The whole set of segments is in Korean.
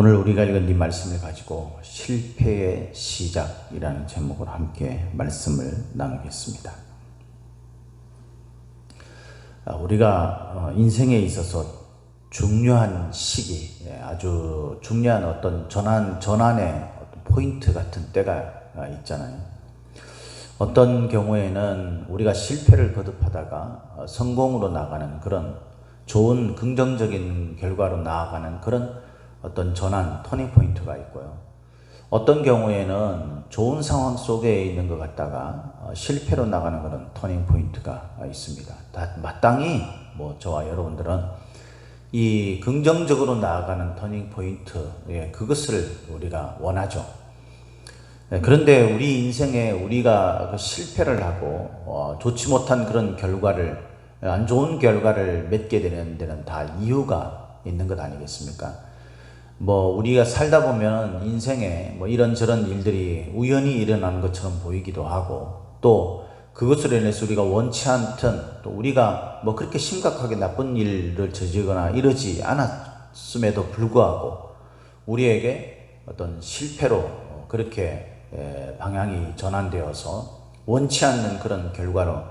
오늘 우리가 읽은 이 말씀을 가지고 실패의 시작이라는 제목으로 함께 말씀을 나누겠습니다. 우리가 인생에 있어서 중요한 시기, 아주 중요한 어떤 전환의 어떤 포인트 같은 때가 있잖아요. 어떤 경우에는 우리가 실패를 거듭하다가 성공으로 나가는 그런 좋은 긍정적인 결과로 나아가는 그런 어떤 전환, 터닝 포인트가 있고요. 어떤 경우에는 좋은 상황 속에 있는 것 같다가 실패로 나가는 그런 터닝 포인트가 있습니다. 마땅히 저와 여러분들은 이 긍정적으로 나아가는 터닝 포인트, 그것을 우리가 원하죠. 그런데 우리 인생에 우리가 실패를 하고 좋지 못한 그런 결과를, 안 좋은 결과를 맺게 되는 데는 다 이유가 있는 것 아니겠습니까? 우리가 살다 보면 인생에 이런저런 일들이 우연히 일어나는 것처럼 보이기도 하고, 또 그것으로 인해서 우리가 원치 않던, 또 우리가 그렇게 심각하게 나쁜 일을 저지르거나 이러지 않았음에도 불구하고 우리에게 어떤 실패로 그렇게 방향이 전환되어서 원치 않는 그런 결과로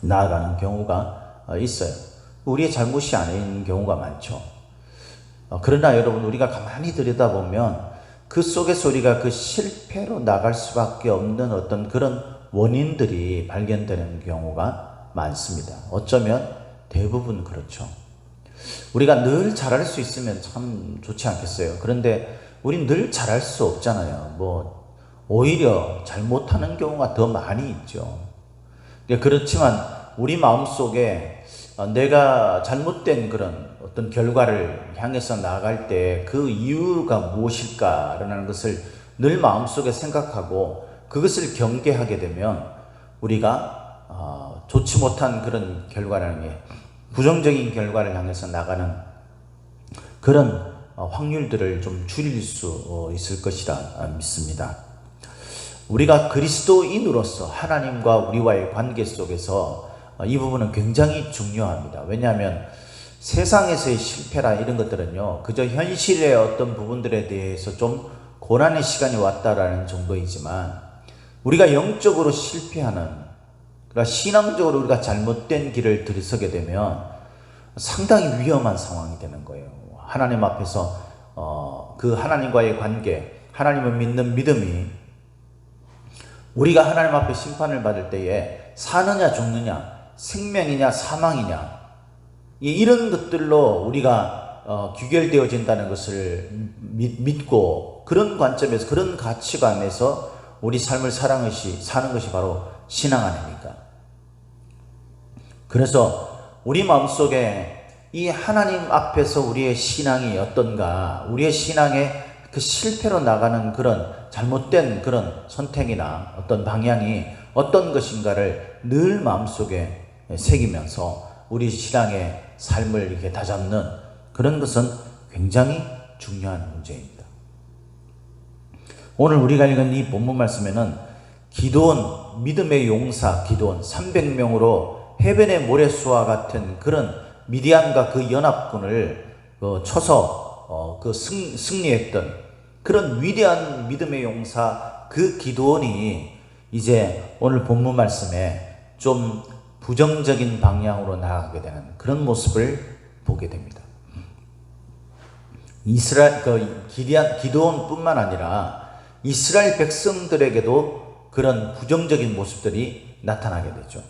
나아가는 경우가 있어요. 우리의 잘못이 아닌 경우가 많죠. 그러나 여러분, 우리가 가만히 들여다보면 그 속에서 우리가 그 실패로 나갈 수밖에 없는 어떤 그런 원인들이 발견되는 경우가 많습니다. 어쩌면 대부분 그렇죠. 우리가 늘 잘할 수 있으면 참 좋지 않겠어요? 그런데 우린 늘 잘할 수 없잖아요. 오히려 잘못하는 경우가 더 많이 있죠. 그렇지만 우리 마음속에 내가 잘못된 그런 어떤 결과를 향해서 나아갈 때 그 이유가 무엇일까라는 것을 늘 마음속에 생각하고 그것을 경계하게 되면 우리가 좋지 못한 그런 결과라는 게, 부정적인 결과를 향해서 나가는 그런 확률들을 좀 줄일 수 있을 것이라 믿습니다. 우리가 그리스도인으로서 하나님과 우리와의 관계 속에서 이 부분은 굉장히 중요합니다. 왜냐하면 세상에서의 실패라 이런 것들은요, 그저 현실의 어떤 부분들에 대해서 좀 고난의 시간이 왔다라는 정도이지만, 우리가 영적으로 실패하는, 그러니까 신앙적으로 우리가 잘못된 길을 들이서게 되면 상당히 위험한 상황이 되는 거예요. 하나님 앞에서 그 하나님과의 관계, 하나님을 믿는 믿음이, 우리가 하나님 앞에 심판을 받을 때에 사느냐 죽느냐, 생명이냐 사망이냐, 이런 것들로 우리가 귀결되어진다는 것을 믿고, 그런 관점에서, 그런 가치관에서 우리 삶을 사는 것이 바로 신앙 아닙니까? 그래서 우리 마음속에 이 하나님 앞에서 우리의 신앙이 어떤가, 우리의 신앙의 그 실패로 나가는 그런 잘못된 그런 선택이나 어떤 방향이 어떤 것인가를 늘 마음속에 새기면서 우리 신앙의 삶을 이렇게 다잡는 그런 것은 굉장히 중요한 문제입니다. 오늘 우리가 읽은 이 본문 말씀에는 기드온, 믿음의 용사 기드온 300명으로 해변의 모래수와 같은 그런 미디안과 그 연합군을 쳐서 승리했던 그런 위대한 믿음의 용사 그 기드온이 이제 오늘 본문 말씀에 좀 부정적인 방향으로 나아가게 되는 그런 모습을 보게 됩니다. 기드온뿐만 아니라 이스라엘 백성들에게도 그런 부정적인 모습들이 나타나게 되죠.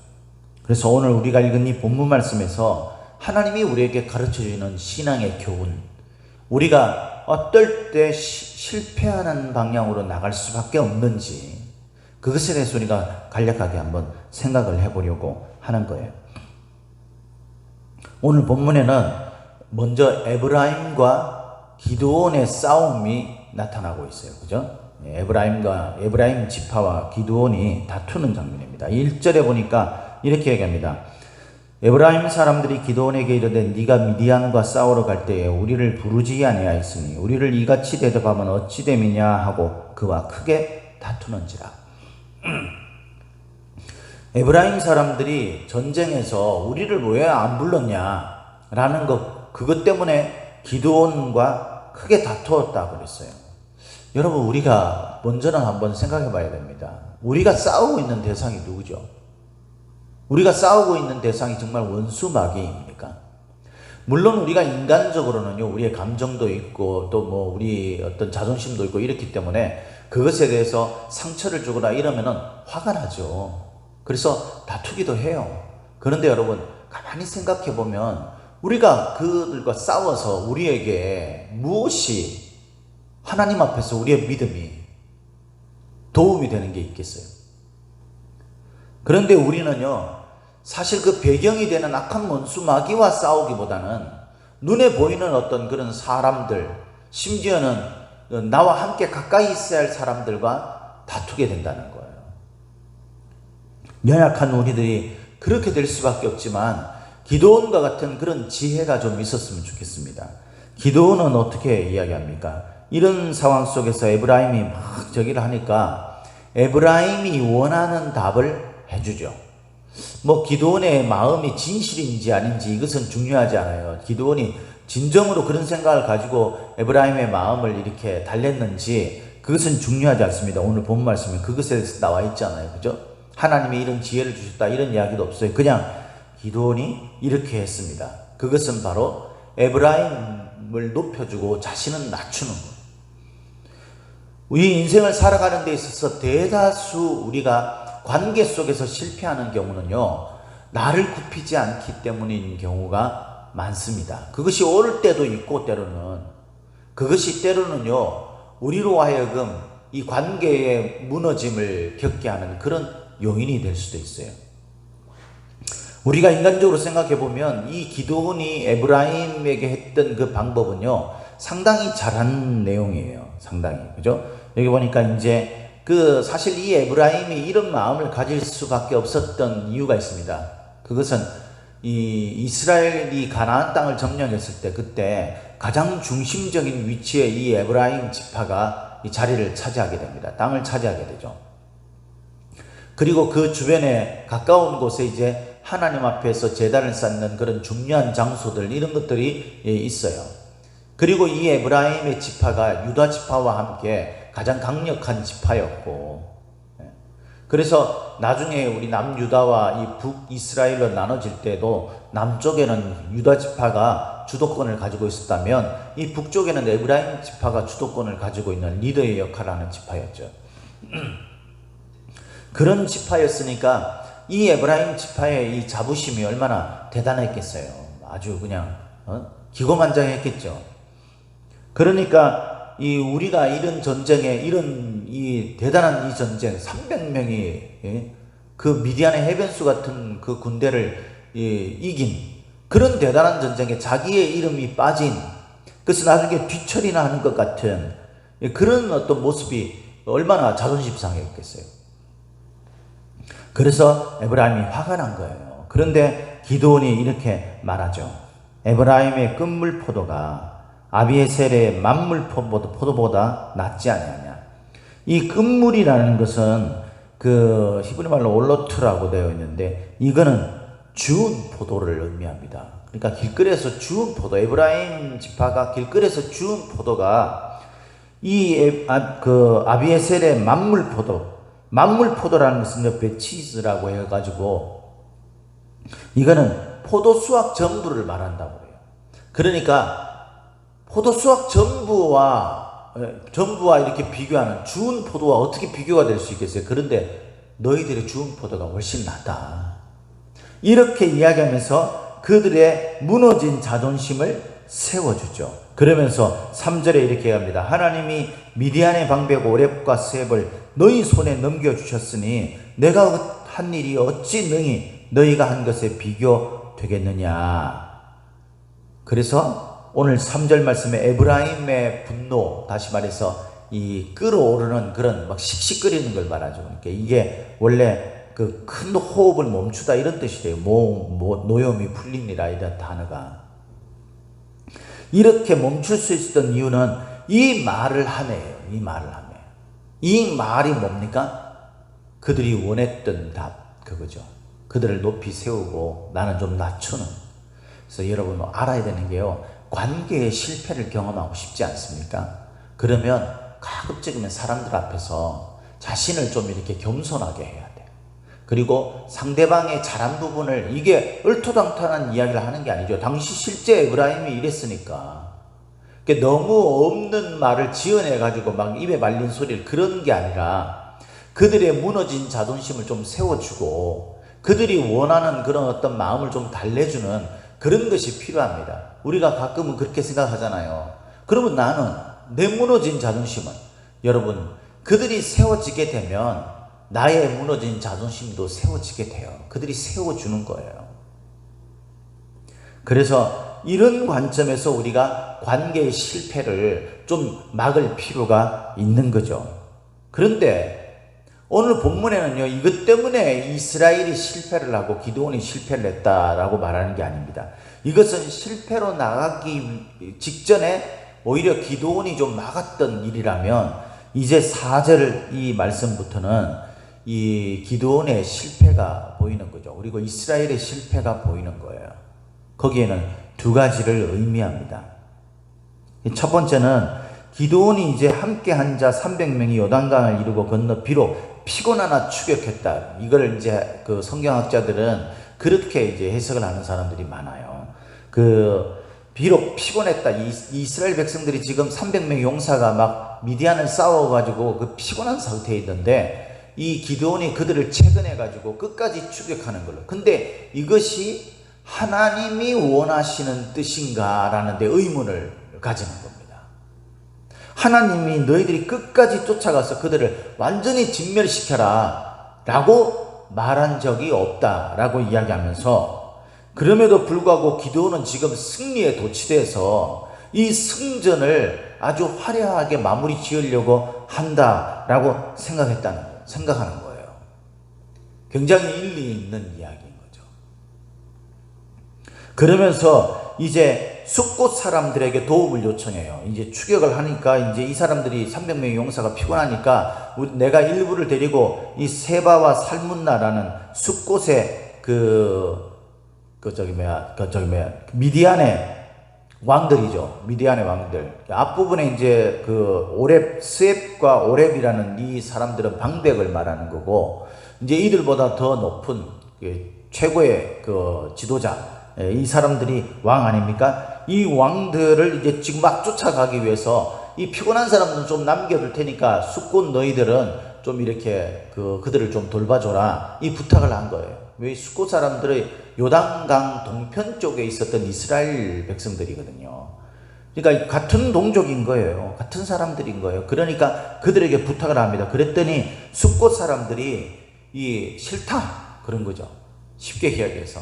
그래서 오늘 우리가 읽은 이 본문 말씀에서 하나님이 우리에게 가르쳐주는 신앙의 교훈, 우리가 어떨 때 실패하는 방향으로 나갈 수밖에 없는지, 그것에 대해서 우리가 간략하게 한번 생각을 해보려고 하는 거예요. 오늘 본문에는 먼저 에브라임과 기드온의 싸움이 나타나고 있어요. 그죠? 에브라임 지파와 기드온이 다투는 장면입니다. 1절에 보니까 이렇게 얘기합니다. 에브라임 사람들이 기드온에게 이르되 네가 미디안과 싸우러 갈 때에 우리를 부르지 아니하였으니 우리를 이같이 대접하면 어찌 됨이냐 하고 그와 크게 다투는지라. 에브라임 사람들이 전쟁에서 우리를 왜 안 불렀냐 라는 것, 그것 때문에 기드온과 크게 다투었다 그랬어요. 여러분, 우리가 먼저는 한번 생각해 봐야 됩니다. 우리가 싸우고 있는 대상이 누구죠? 우리가 싸우고 있는 대상이 정말 원수 마귀입니까? 물론 우리가 인간적으로는요, 우리의 감정도 있고 또 뭐 우리 어떤 자존심도 있고 이렇기 때문에 그것에 대해서 상처를 주거나 이러면은 화가 나죠. 그래서 다투기도 해요. 그런데 여러분, 가만히 생각해 보면 우리가 그들과 싸워서 우리에게 무엇이 하나님 앞에서 우리의 믿음이 도움이 되는 게 있겠어요? 그런데 우리는요, 사실 그 배경이 되는 악한 원수 마귀와 싸우기보다는 눈에 보이는 어떤 그런 사람들, 심지어는 나와 함께 가까이 있어야 할 사람들과 다투게 된다는 거예요. 연약한 우리들이 그렇게 될 수밖에 없지만 기드온과 같은 그런 지혜가 좀 있었으면 좋겠습니다. 기드온은 어떻게 이야기합니까? 이런 상황 속에서 에브라임이 막 저기를 하니까 에브라임이 원하는 답을 해주죠. 뭐 기드온의 마음이 진실인지 아닌지 이것은 중요하지 않아요. 기드온이 진정으로 그런 생각을 가지고 에브라임의 마음을 이렇게 달랬는지 그것은 중요하지 않습니다. 오늘 본 말씀에 그것에 나와 있잖아요. 그죠? 하나님이 이런 지혜를 주셨다 이런 이야기도 없어요. 그냥 기드온이 이렇게 했습니다. 그것은 바로 에브라임을 높여주고 자신은 낮추는 거예요. 우리 인생을 살아가는 데 있어서 대다수 우리가 관계 속에서 실패하는 경우는요, 나를 굽히지 않기 때문인 경우가 많습니다. 그것이 옳을 때도 있고 때로는 그것이 때로는요, 우리로 하여금 이 관계의 무너짐을 겪게 하는 그런 요인이 될 수도 있어요. 우리가 인간적으로 생각해 보면 이 기드온이 에브라임에게 했던 그 방법은요, 상당히 잘한 내용이에요. 상당히. 그죠? 여기 보니까 이제 그 사실 이 에브라임이 이런 마음을 가질 수밖에 없었던 이유가 있습니다. 그것은 이 이스라엘이 가나안 땅을 점령했을 때 그때 가장 중심적인 위치에 이 에브라임 지파가 이 자리를 차지하게 됩니다. 땅을 차지하게 되죠. 그리고 그 주변에 가까운 곳에 이제 하나님 앞에서 제단을 쌓는 그런 중요한 장소들 이런 것들이 있어요. 그리고 이 에브라임의 지파가 유다 지파와 함께 가장 강력한 지파였고, 그래서 나중에 우리 남유다와 이 북이스라엘로 나눠질 때도 남쪽에는 유다 지파가 주도권을 가지고 있었다면 이 북쪽에는 에브라임 지파가 주도권을 가지고 있는 리더의 역할을 하는 지파였죠. 그런 지파였으니까 이 에브라임 지파의 이 자부심이 얼마나 대단했겠어요. 아주 그냥 기고만장했겠죠. 그러니까 이 우리가 이런 전쟁에 이런 이 대단한 이 전쟁 300명이 그 미디안의 해변수 같은 그 군대를 이긴 그런 대단한 전쟁에 자기의 이름이 빠진, 그래서 나중에 뒤처리나 하는 것 같은 그런 어떤 모습이 얼마나 자존심 상했겠어요. 그래서 에브라임이 화가 난 거예요. 그런데 기드온이 이렇게 말하죠. 에브라임의 끝물 포도가 아비에셀의 만물 포도보다 낫지 아니하냐. 이 끝물이라는 것은 그 히브리 말로 올로트라고 되어 있는데 이거는 주운 포도를 의미합니다. 그러니까 길거리에서 주운 포도, 에브라임 지파가 길거리에서 주운 포도가 이 아비에셀의 만물 포도라는 것은 베치즈라고 해가지고 이거는 포도 수확 전부를 말한다고 해요. 그러니까 포도 수확 전부와 이렇게 비교하는 주운 포도와 어떻게 비교가 될 수 있겠어요? 그런데 너희들의 주운 포도가 훨씬 낫다. 이렇게 이야기하면서 그들의 무너진 자존심을 세워주죠. 그러면서 3절에 이렇게 합니다. 하나님이 미디안의 방백 오렙과 셉을 너희 손에 넘겨주셨으니 내가 한 일이 어찌 능히 너희가 한 것에 비교되겠느냐. 그래서 오늘 3절 말씀에 에브라임의 분노, 다시 말해서 이 끓어오르는 그런 막 씩씩거리는 걸 말하죠. 그러니까 이게 원래 그 큰 호흡을 멈추다 이런 뜻이래요. 노염이 풀리니라 이런 단어가. 이렇게 멈출 수 있었던 이유는 이 말을 하네요. 이 말이 뭡니까? 그들이 원했던 답, 그거죠. 그들을 높이 세우고 나는 좀 낮추는. 그래서 여러분 알아야 되는 게요. 관계의 실패를 경험하고 싶지 않습니까? 그러면 가급적이면 사람들 앞에서 자신을 좀 이렇게 겸손하게 해야 돼. 그리고 상대방의 잘한 부분을, 이게 얼토당토한 이야기를 하는 게 아니죠. 당시 실제 에브라임이 이랬으니까. 너무 없는 말을 지어내가지고 막 입에 말린 소리를, 그런 게 아니라 그들의 무너진 자존심을 좀 세워주고 그들이 원하는 그런 어떤 마음을 좀 달래주는 그런 것이 필요합니다. 우리가 가끔은 그렇게 생각하잖아요. 그러면 나는, 내 무너진 자존심은, 여러분, 그들이 세워지게 되면 나의 무너진 자존심도 세워지게 돼요. 그들이 세워주는 거예요. 그래서 이런 관점에서 우리가 관계의 실패를 좀 막을 필요가 있는 거죠. 그런데 오늘 본문에는요, 이것 때문에 이스라엘이 실패를 하고 기드온이 실패를 했다라고 말하는 게 아닙니다. 이것은 실패로 나가기 직전에 오히려 기드온이 좀 막았던 일이라면, 이제 4절 이 말씀부터는 이 기드온의 실패가 보이는 거죠. 그리고 이스라엘의 실패가 보이는 거예요. 거기에는 두 가지를 의미합니다. 첫 번째는 기드온이 이제 함께 한 자 300명이 요단강을 이루고 건너 비록 피곤하나 추격했다. 이걸 이제 그 성경학자들은 그렇게 이제 해석을 하는 사람들이 많아요. 비록 피곤했다. 이스라엘 백성들이 지금 300명의 용사가 막 미디안을 싸워가지고 그 피곤한 상태에 있는데, 이 기드온이 그들을 채근해가지고 끝까지 추격하는 걸로. 근데 이것이 하나님이 원하시는 뜻인가 라는 데 의문을 가지는 겁니다. 하나님이 너희들이 끝까지 쫓아가서 그들을 완전히 진멸시켜라 라고 말한 적이 없다 라고 이야기하면서, 그럼에도 불구하고 기드온은 지금 승리에 도취돼서 이 승전을 아주 화려하게 마무리 지으려고 한다라고 생각하는 거예요. 굉장히 일리 있는 이야기인 거죠. 그러면서 이제 숫곳 사람들에게 도움을 요청해요. 이제 추격을 하니까 이제 이 사람들이 300명의 용사가 피곤하니까 내가 일부를 데리고 이 세바와 살문나라는 숫곳의 미디안의 왕들이죠. 미디안의 왕들. 앞부분에 이제 스엡과 오렙이라는 이 사람들은 방백을 말하는 거고, 이제 이들보다 더 높은 최고의 지도자, 이 사람들이 왕 아닙니까? 이 왕들을 이제 지금 막 쫓아가기 위해서 이 피곤한 사람들은 좀 남겨둘 테니까 숫곳 너희들은 좀 이렇게 그들을 좀 돌봐줘라, 이 부탁을 한 거예요. 왜? 숫곳 사람들의 요단강 동편 쪽에 있었던 이스라엘 백성들이거든요. 그러니까 같은 동족인 거예요. 같은 사람들인 거예요. 그러니까 그들에게 부탁을 합니다. 그랬더니 숫곳 사람들이 싫다 그런 거죠. 쉽게 이야기해서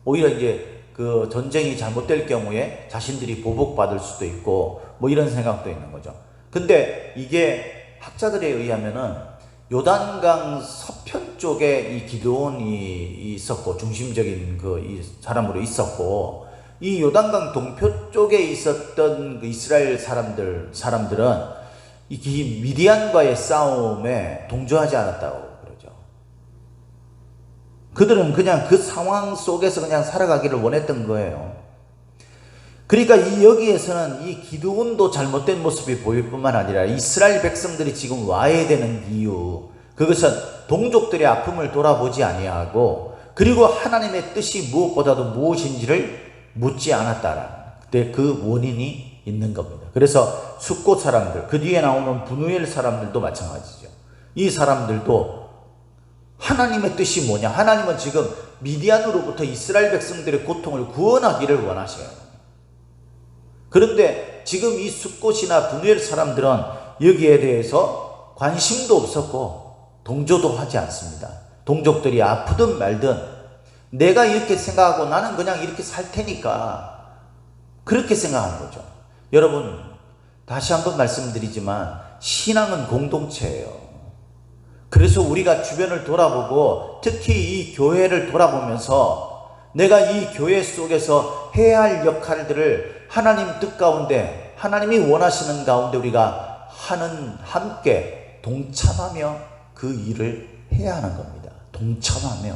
오히려 이제 전쟁이 잘못될 경우에 자신들이 보복받을 수도 있고 뭐 이런 생각도 있는 거죠. 근데 이게 학자들에 의하면은 요단강 서편 쪽에 이 기드온이 있었고, 중심적인 이 사람으로 있었고, 이 요단강 동편 쪽에 있었던 이스라엘 사람들은 이 미디안과의 싸움에 동조하지 않았다고 그러죠. 그들은 그냥 그 상황 속에서 그냥 살아가기를 원했던 거예요. 그러니까 여기에서는 이 기드온도 잘못된 모습이 보일 뿐만 아니라 이스라엘 백성들이 지금 와야 되는 이유, 그것은 동족들의 아픔을 돌아보지 아니하고, 그리고 하나님의 뜻이 무엇보다도 무엇인지를 묻지 않았다라는 그 원인이 있는 겁니다. 그래서 숫곳 사람들, 그 뒤에 나오는 브누엘 사람들도 마찬가지죠. 이 사람들도 하나님의 뜻이 뭐냐? 하나님은 지금 미디안으로부터 이스라엘 백성들의 고통을 구원하기를 원하셔요. 그런데 지금 이 숫곳이나 브누엘 사람들은 여기에 대해서 관심도 없었고 동조도 하지 않습니다. 동족들이 아프든 말든 내가 이렇게 생각하고 나는 그냥 이렇게 살 테니까 그렇게 생각하는 거죠. 여러분, 다시 한번 말씀드리지만 신앙은 공동체예요. 그래서 우리가 주변을 돌아보고 특히 이 교회를 돌아보면서 내가 이 교회 속에서 해야 할 역할들을 하나님 뜻 가운데, 하나님이 원하시는 가운데 우리가 함께 동참하며 그 일을 해야 하는 겁니다. 동참하며.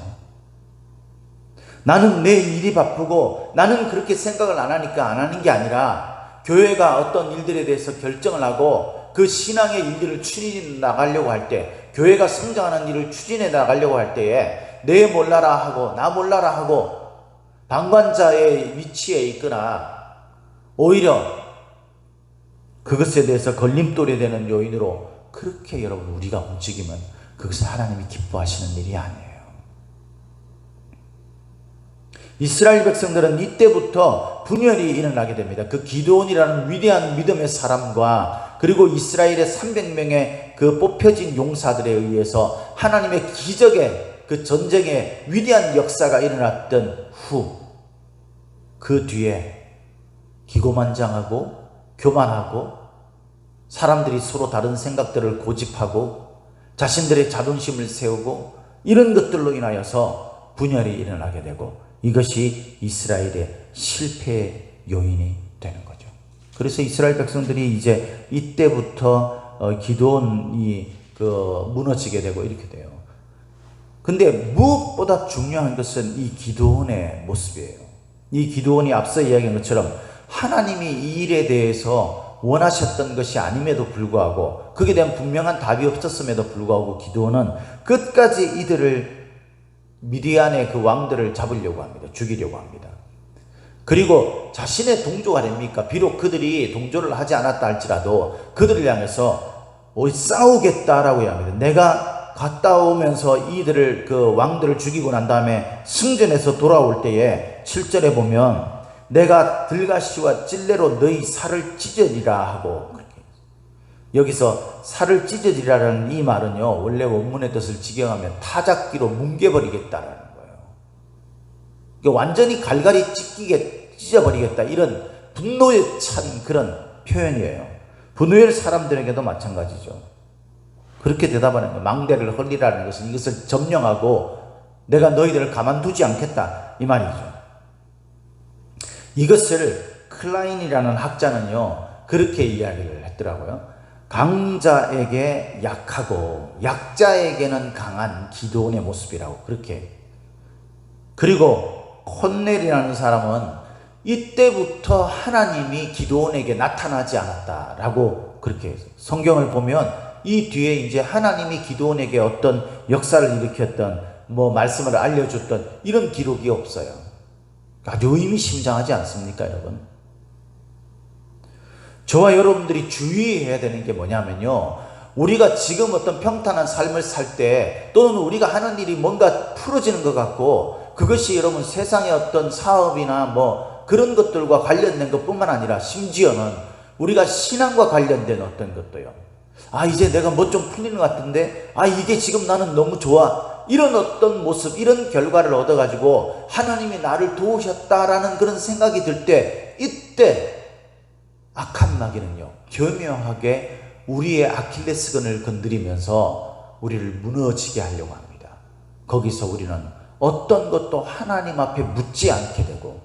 나는 내 일이 바쁘고 나는 그렇게 생각을 안 하니까 안 하는 게 아니라 교회가 어떤 일들에 대해서 결정을 하고 그 신앙의 일들을 추진해 나가려고 할 때, 교회가 성장하는 일을 추진해 나가려고 할 때에 내 몰라라 하고 나 몰라라 하고 방관자의 위치에 있거나 오히려 그것에 대해서 걸림돌이 되는 요인으로 그렇게 여러분 우리가 움직이면 그것은 하나님이 기뻐하시는 일이 아니에요. 이스라엘 백성들은 이때부터 분열이 일어나게 됩니다. 그 기드온이라는 위대한 믿음의 사람과 그리고 이스라엘의 300명의 그 뽑혀진 용사들에 의해서 하나님의 기적의 그 전쟁의 위대한 역사가 일어났던 후, 그 뒤에 기고만장하고 교만하고 사람들이 서로 다른 생각들을 고집하고 자신들의 자존심을 세우고 이런 것들로 인하여서 분열이 일어나게 되고 이것이 이스라엘의 실패의 요인이 되는 거죠. 그래서 이스라엘 백성들이 이제 이때부터 기드온이 무너지게 되고 이렇게 돼요. 근데 무엇보다 중요한 것은 이 기드온의 모습이에요. 이 기드온이 앞서 이야기한 것처럼 하나님이 이 일에 대해서 원하셨던 것이 아님에도 불구하고 그에 대한 분명한 답이 없었음에도 불구하고 기드온은 끝까지 이들을 미디안의 그 왕들을 잡으려고 합니다. 죽이려고 합니다. 그리고 자신의 동조가 됩니까? 비록 그들이 동조를 하지 않았다 할지라도 그들을 향해서 싸우겠다라고 합니다. 내가 갔다 오면서 이들을 그 왕들을 죽이고 난 다음에 승전해서 돌아올 때에 7절에 보면 내가 들가시와 찔레로 너희 살을 찢으리라 하고, 그렇게 여기서 살을 찢으리라는 이 말은요 원래 원문의 뜻을 직역하면 타작기로 뭉개버리겠다라는 거예요. 그러니까 완전히 갈갈이 찢어버리겠다, 이런 분노에 찬 그런 표현이에요. 분노의 사람들에게도 마찬가지죠. 그렇게 대답하는 거예요. 망대를 헐리라는 것은 이것을 점령하고 내가 너희들을 가만두지 않겠다 이 말이죠. 이것을 클라인이라는 학자는요 그렇게 이야기를 했더라고요. 강자에게 약하고 약자에게는 강한 기드온의 모습이라고 그렇게. 그리고 콘넬이라는 사람은 이때부터 하나님이 기드온에게 나타나지 않았다라고 그렇게 성경을 보면 이 뒤에 이제 하나님이 기드온에게 어떤 역사를 일으켰던 말씀을 알려줬던 이런 기록이 없어요. 아주 의미심장하지 않습니까, 여러분? 저와 여러분들이 주의해야 되는 게 뭐냐면요, 우리가 지금 어떤 평탄한 삶을 살 때 또는 우리가 하는 일이 뭔가 풀어지는 것 같고 그것이 여러분 세상의 어떤 사업이나 그런 것들과 관련된 것뿐만 아니라 심지어는 우리가 신앙과 관련된 어떤 것도요. 이제 내가 좀 풀리는 것 같은데 이게 지금 나는 너무 좋아, 이런 어떤 모습, 이런 결과를 얻어가지고 하나님이 나를 도우셨다라는 그런 생각이 들 때, 이때 악한 마귀는요 교묘하게 우리의 아킬레스건을 건드리면서 우리를 무너지게 하려고 합니다. 거기서 우리는 어떤 것도 하나님 앞에 묻지 않게 되고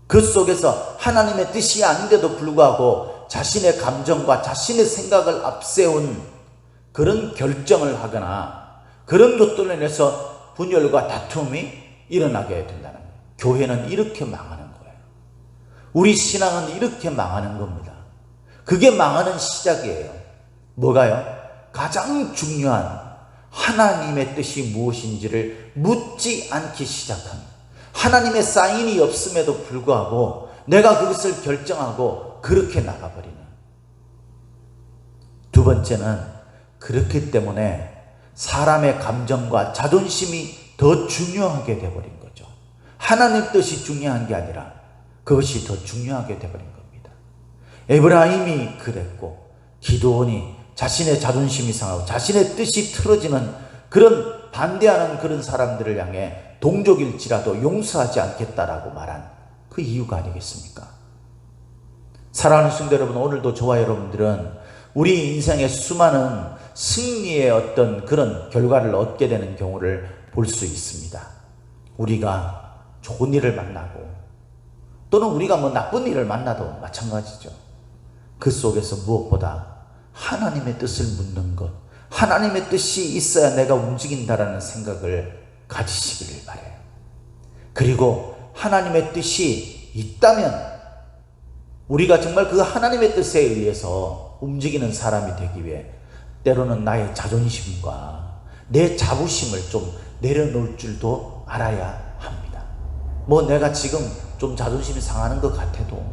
그 속에서 하나님의 뜻이 아닌데도 불구하고 자신의 감정과 자신의 생각을 앞세운 그런 결정을 하거나 그런 것들로 인해서 분열과 다툼이 일어나게 된다는 거예요. 교회는 이렇게 망하는 거예요. 우리 신앙은 이렇게 망하는 겁니다. 그게 망하는 시작이에요. 뭐가요? 가장 중요한 하나님의 뜻이 무엇인지를 묻지 않기 시작합니다. 하나님의 사인이 없음에도 불구하고 내가 그것을 결정하고 그렇게 나가버리는. 두 번째는 그렇기 때문에 사람의 감정과 자존심이 더 중요하게 되어버린 거죠. 하나님 뜻이 중요한 게 아니라 그것이 더 중요하게 되어버린 겁니다. 에브라임이 그랬고 기드온이 자신의 자존심이 상하고 자신의 뜻이 틀어지는 그런 반대하는 그런 사람들을 향해 동족일지라도 용서하지 않겠다라고 말한 그 이유가 아니겠습니까? 사랑하는 성도 여러분, 오늘도 저와 여러분들은 우리 인생의 수많은 승리의 어떤 그런 결과를 얻게 되는 경우를 볼 수 있습니다. 우리가 좋은 일을 만나고 또는 우리가 나쁜 일을 만나도 마찬가지죠. 그 속에서 무엇보다 하나님의 뜻을 묻는 것, 하나님의 뜻이 있어야 내가 움직인다라는 생각을 가지시기를 바라요. 그리고 하나님의 뜻이 있다면 우리가 정말 그 하나님의 뜻에 의해서 움직이는 사람이 되기 위해 때로는 나의 자존심과 내 자부심을 좀 내려놓을 줄도 알아야 합니다. 뭐 내가 지금 좀 자존심이 상하는 것 같아도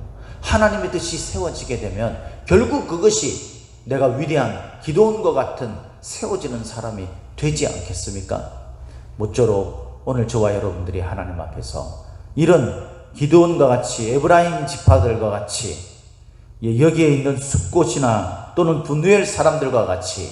하나님의 뜻이 세워지게 되면 결국 그것이 내가 위대한 기도원과 같은 세워지는 사람이 되지 않겠습니까? 모쪼록 오늘 저와 여러분들이 하나님 앞에서 이런 기드온과 같이 에브라임 지파들과 같이 여기에 있는 숫곳이나 또는 분노엘 사람들과 같이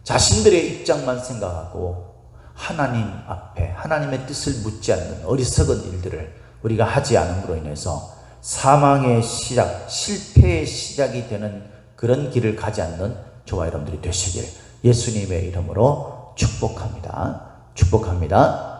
자신들의 입장만 생각하고 하나님 앞에 하나님의 뜻을 묻지 않는 어리석은 일들을 우리가 하지 않음으로 인해서 사망의 시작, 실패의 시작이 되는 그런 길을 가지 않는 저와 여러분들이 되시길 예수님의 이름으로 축복합니다. 축복합니다.